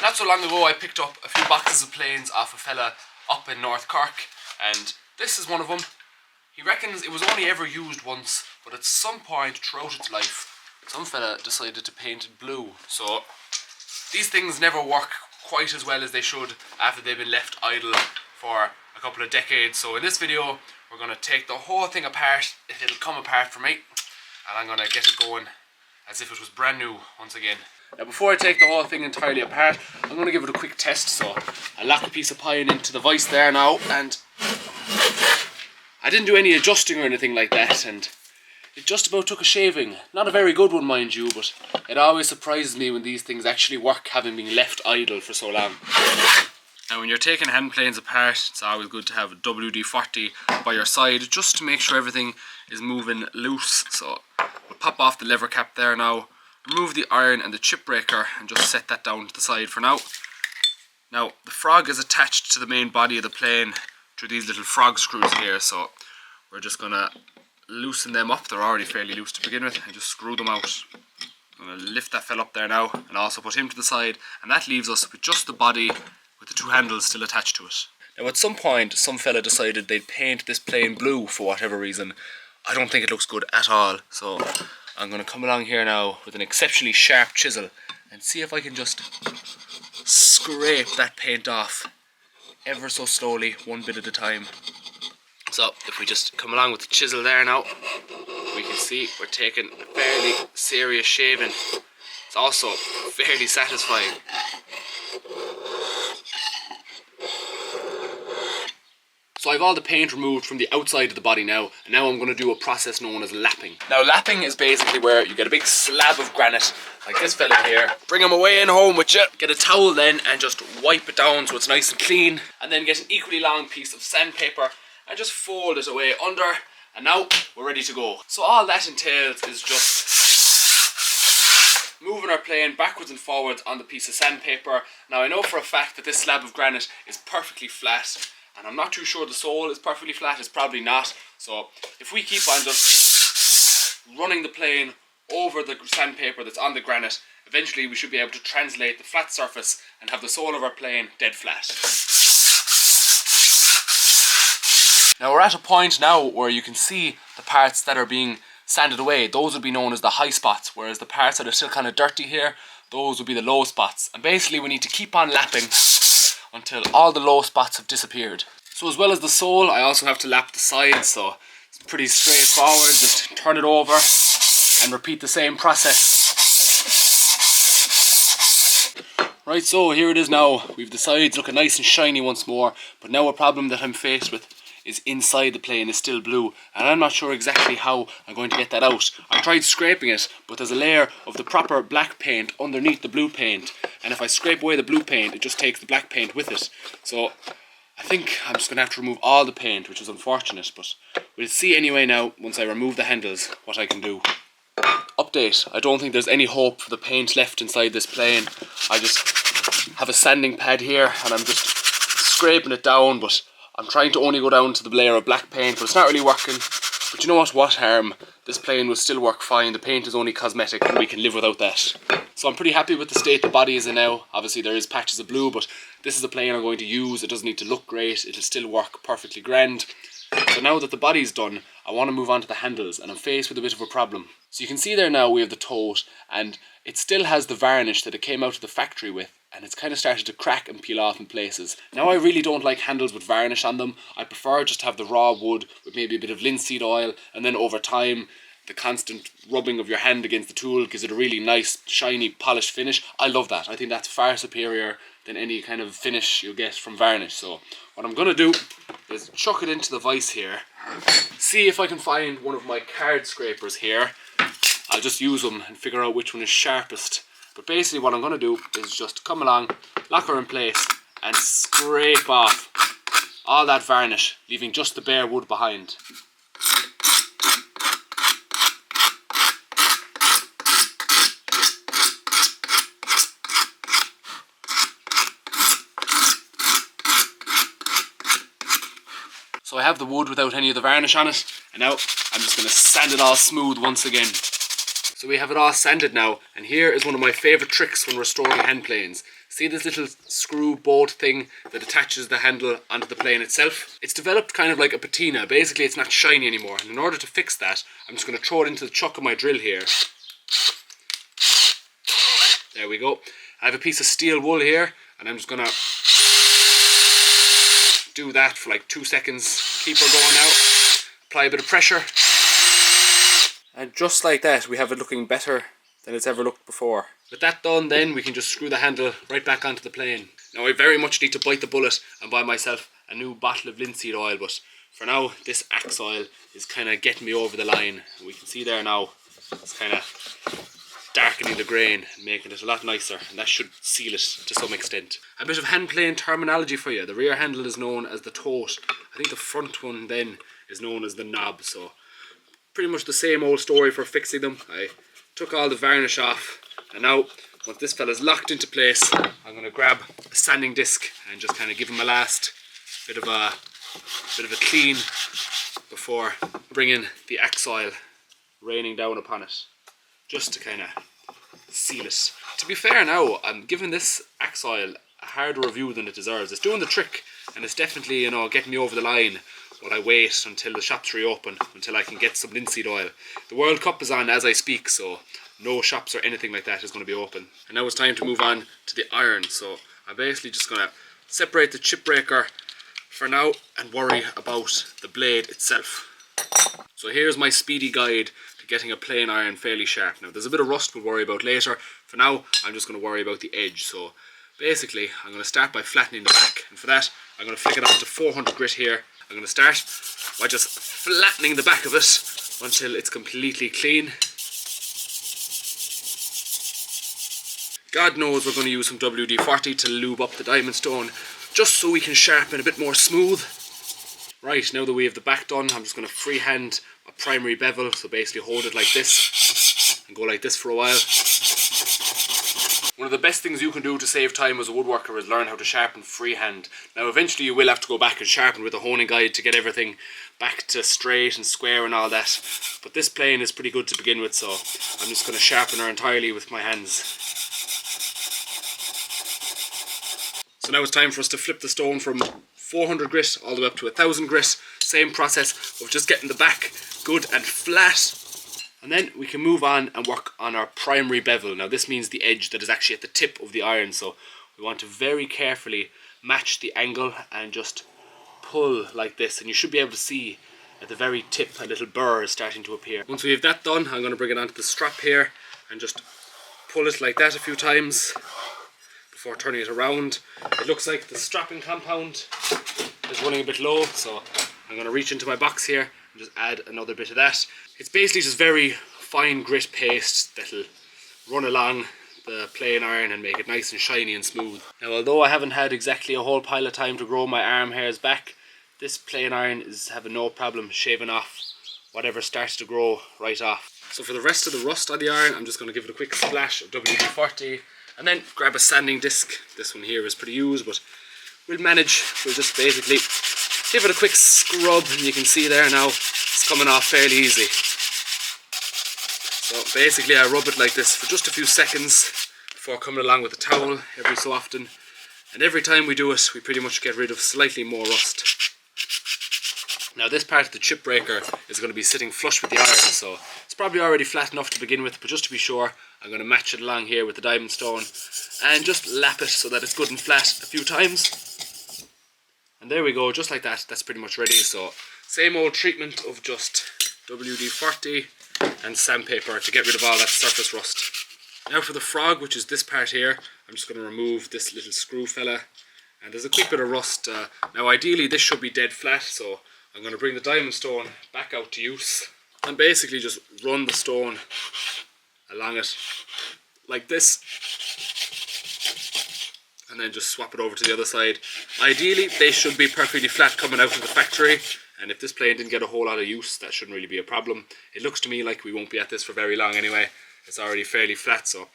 not so long ago I picked up a few boxes of planes off a fella up in North Cork, and this is one of them. He reckons it was only ever used once, but at some point throughout its life, some fella decided to paint it blue. So these things never work quite as well as they should after they've been left idle for a couple of decades. So in this video, we're going to take the whole thing apart. It'll come apart for me, and I'm going to get it going as if it was brand new once again. Now before I take the whole thing entirely apart, I'm going to give it a quick test. So I lock a piece of pine into the vise there now, and I didn't do any adjusting or anything like that, and it just about took a shaving. Not a very good one, mind you, but it always surprises me when these things actually work, having been left idle for so long. Now when you're taking hand planes apart, it's always good to have a WD-40 by your side, just to make sure everything is moving loose. So we'll pop off the lever cap there now, remove the iron and the chip breaker, and just set that down to the side for now. Now the frog is attached to the main body of the plane through these little frog screws here, so we're just going to loosen them up. They're already fairly loose to begin with, and just screw them out. I'm going to lift that fella up there now, and also put him to the side, and that leaves us with just the body with the two handles still attached to it. Now at some point, some fella decided they'd paint this plane blue for whatever reason. I don't think it looks good at all, so I'm going to come along here now with an exceptionally sharp chisel and see if I can just scrape that paint off ever so slowly, one bit at a time. So if we just come along with the chisel there now, we can see we're taking a fairly serious shaving. It's also fairly satisfying. So I've all the paint removed from the outside of the body now, and now I'm going to do a process known as lapping. Now lapping is basically where you get a big slab of granite, like this fella here. Bring him away and home with you. Get a towel then and just wipe it down so it's nice and clean. And then get an equally long piece of sandpaper and just fold it away under. And now we're ready to go. So all that entails is just moving our plane backwards and forwards on the piece of sandpaper. Now I know for a fact that this slab of granite is perfectly flat, and I'm not too sure the sole is perfectly flat. It's probably not. So if we keep on just running the plane over the sandpaper that's on the granite, eventually we should be able to translate the flat surface and have the sole of our plane dead flat. Now we're at a point now where you can see the parts that are being sanded away. Those would be known as the high spots, whereas the parts that are still kind of dirty here, those would be the low spots. And basically we need to keep on lapping until all the low spots have disappeared. So as well as the sole, I also have to lap the sides, so it's pretty straightforward. Just turn it over and repeat the same process. Right, so here it is now. We've the sides looking nice and shiny once more, but now a problem that I'm faced with is inside the plane is still blue, and I'm not sure exactly how I'm going to get that out. I tried scraping it, but there's a layer of the proper black paint underneath the blue paint, and if I scrape away the blue paint, it just takes the black paint with it. So I think I'm just going to have to remove all the paint, which is unfortunate, but we'll see anyway now, once I remove the handles, what I can do. Update: I don't think there's any hope for the paint left inside this plane. I just have a sanding pad here, and I'm just scraping it down, but I'm trying to only go down to the layer of black paint, but it's not really working. But you know what harm? This plane will still work fine. The paint is only cosmetic and we can live without that. So I'm pretty happy with the state the body is in now. Obviously there is patches of blue, but this is the plane I'm going to use. It doesn't need to look great. It'll still work perfectly grand. So now that the body's done, I want to move on to the handles, and I'm faced with a bit of a problem. So you can see there now we have the tote, and it still has the varnish that it came out of the factory with, and it's kind of started to crack and peel off in places. Now I really don't like handles with varnish on them. I prefer just to have the raw wood with maybe a bit of linseed oil, and then over time the constant rubbing of your hand against the tool gives it a really nice, shiny, polished finish. I love that. I think that's far superior than any kind of finish you'll get from varnish. So what I'm going to do is chuck it into the vise here, see if I can find one of my card scrapers here. I'll just use them and figure out which one is sharpest. But basically what I'm going to do is just come along, lock her in place, and scrape off all that varnish, leaving just the bare wood behind. So I have the wood without any of the varnish on it, and now I'm just going to sand it all smooth once again. So we have it all sanded now, and here is one of my favourite tricks when restoring hand planes. See this little screw bolt thing that attaches the handle onto the plane itself? It's developed kind of like a patina. Basically it's not shiny anymore, and in order to fix that I'm just going to throw it into the chuck of my drill here. There we go. I have a piece of steel wool here, and I'm just going to do that for like 2 seconds. Keep her going now. Apply a bit of pressure. And just like that, we have it looking better than it's ever looked before. With that done, then we can just screw the handle right back onto the plane. Now I very much need to bite the bullet and buy myself a new bottle of linseed oil, but for now this axe oil is kind of getting me over the line. We can see there now it's kind of darkening the grain and making it a lot nicer, and that should seal it to some extent. A bit of hand plane terminology for you. The rear handle is known as the tote. I think the front one then is known as the knob, so pretty much the same old story for fixing them. I took all the varnish off, and now once this fella's locked into place, I'm going to grab a sanding disc and just kind of give him a last bit of a clean before bringing the axe oil raining down upon it, just to kind of seal it. To be fair now, I'm giving this axe oil a harder review than it deserves. It's doing the trick, and it's definitely, you know, getting me over the line while I wait until the shops reopen, until I can get some linseed oil. The World Cup is on as I speak, so no shops or anything like that is going to be open. And now it's time to move on to the iron, so I'm basically just going to separate the chip breaker for now and worry about the blade itself. So here's my speedy guide to getting a plain iron fairly sharp. Now there's a bit of rust we'll worry about later. For now I'm just going to worry about the edge. So basically I'm going to start by flattening the back, and for that I'm going to flick it up to 400 grit here. I'm going to start by just flattening the back of it until it's completely clean. God knows we're going to use some WD-40 to lube up the diamond stone, just so we can sharpen a bit more smooth. Right, now that we have the back done, I'm just going to freehand a primary bevel, so basically hold it like this and go like this for a while. One of the best things you can do to save time as a woodworker is learn how to sharpen freehand. Now eventually you will have to go back and sharpen with a honing guide to get everything back to straight and square and all that, but this plane is pretty good to begin with, so I'm just going to sharpen her entirely with my hands. So now it's time for us to flip the stone from 400 grit all the way up to 1000 grit. Same process of just getting the back good and flat. And then we can move on and work on our primary bevel. Now this means the edge that is actually at the tip of the iron. So we want to very carefully match the angle and just pull like this. And you should be able to see at the very tip a little burr is starting to appear. Once we have that done, I'm going to bring it onto the strap here and just pull it like that a few times before turning it around. It looks like the strapping compound is running a bit low, so I'm going to reach into my box here and just add another bit of that. It's basically just very fine grit paste that'll run along the plain iron and make it nice and shiny and smooth. Now although I haven't had exactly a whole pile of time to grow my arm hairs back, this plain iron is having no problem shaving off whatever starts to grow right off. So for the rest of the rust on the iron, I'm just going to give it a quick splash of WD-40 and then grab a sanding disc. This one here is pretty used, but we'll manage. We'll just basically give it a quick scrub, and you can see there now it's coming off fairly easy. So basically I rub it like this for just a few seconds before coming along with a towel every so often, and every time we do it we pretty much get rid of slightly more rust. Now this part of the chip breaker is going to be sitting flush with the iron, so it's probably already flat enough to begin with, but just to be sure I'm going to match it along here with the diamond stone and just lap it so that it's good and flat a few times. And there we go, just like that, that's pretty much ready. So same old treatment of just WD-40 and sandpaper to get rid of all that surface rust. Now for the frog, which is this part here, I'm just going to remove this little screw fella, and there's a quick bit of rust. Now ideally this should be dead flat, so I'm going to bring the diamond stone back out to use and basically just run the stone along it like this, and then just swap it over to the other side. Ideally they should be perfectly flat coming out of the factory, and if this plane didn't get a whole lot of use that shouldn't really be a problem. It looks to me like we won't be at this for very long anyway. It's already fairly flat, so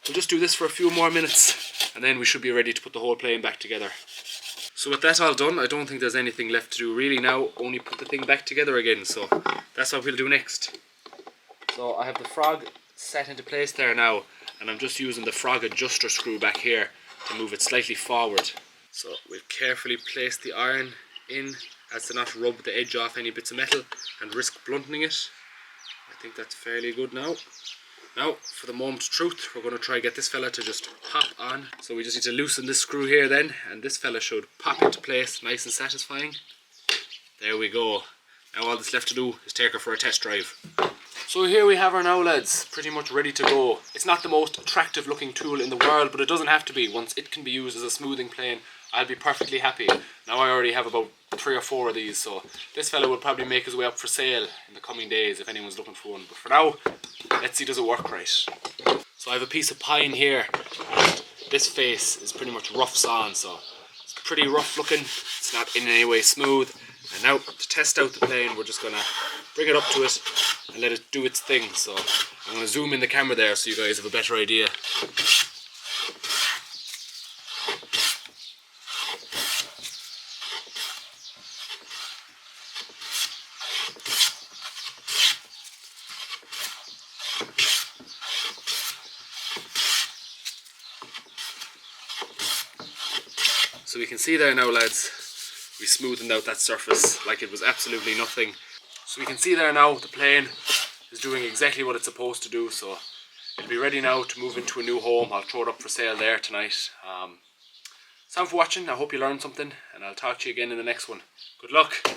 we'll just do this for a few more minutes and then we should be ready to put the whole plane back together. So with that all done, I don't think there's anything left to do really now, only put the thing back together again, so that's what we'll do next. So I have the frog set into place there now, and I'm just using the frog adjuster screw back here to move it slightly forward. So we've carefully placed the iron in as to not rub the edge off any bits of metal and risk blunting it. I think that's fairly good now. Now, for the moment of truth, we're going to try get this fella to just pop on. So we just need to loosen this screw here then, and this fella should pop into place nice and satisfying. There we go. Now all that's left to do is take her for a test drive. So here we have her now, lads, pretty much ready to go. It's not the most attractive looking tool in the world, but it doesn't have to be. Once it can be used as a smoothing plane, I'll be perfectly happy. Now I already have about 3 or 4 of these, so this fella will probably make his way up for sale in the coming days if anyone's looking for one. But for now, let's see does it work right. So I have a piece of pine here, and this face is pretty much rough sawn, so it's pretty rough looking. It's not in any way smooth. And now to test out the plane, we're just going to bring it up to it and let it do its thing. So I'm going to zoom in the camera there so you guys have a better idea. So we can see there now, lads, we smoothened out that surface like it was absolutely nothing. So we can see there now the plane is doing exactly what it's supposed to do, so it'll be ready now to move into a new home. I'll throw it up for sale there tonight. Thanks for watching, I hope you learned something, and I'll talk to you again in the next one. Good luck!